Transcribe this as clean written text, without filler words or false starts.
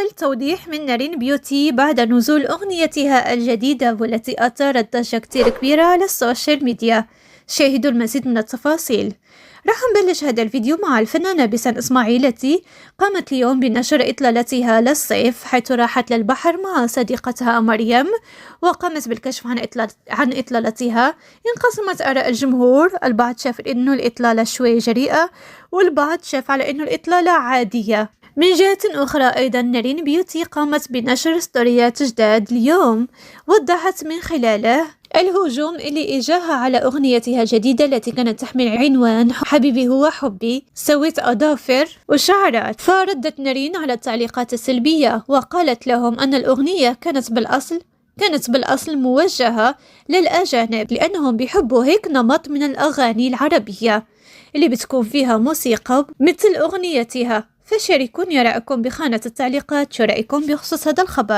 أول توضيح من نارين بيوتي بعد نزول أغنيتها الجديدة والتي أثارت ضجة كتير كبيرة على السوشيال ميديا. شاهدوا المزيد من التفاصيل. راح نبلش هذا الفيديو مع الفنانة بسان إسماعيل التي قامت اليوم بنشر إطلالتها للصيف، حيث راحت للبحر مع صديقتها مريم وقامت بالكشف عن إطلالتها. انقسمت آراء الجمهور، البعض شاف إنه الإطلالة شوي جريئة والبعض شاف على إنه الإطلالة عادية. من جهة أخرى أيضا نارين بيوتي قامت بنشر ستوريات جداد اليوم وضحت من خلاله الهجوم اللي إجاها على أغنيتها الجديدة التي كانت تحمل عنوان حبيبي هو حبي، سويت أظافر وشعرات. فردت نارين على التعليقات السلبية وقالت لهم أن الأغنية كانت بالأصل موجهة للأجانب لأنهم بيحبوا هيك نمط من الأغاني العربية اللي بتكون فيها موسيقى مثل أغنيتها. فشاركوني رأيكم بخانة التعليقات، شو رأيكم بخصوص هذا الخبر؟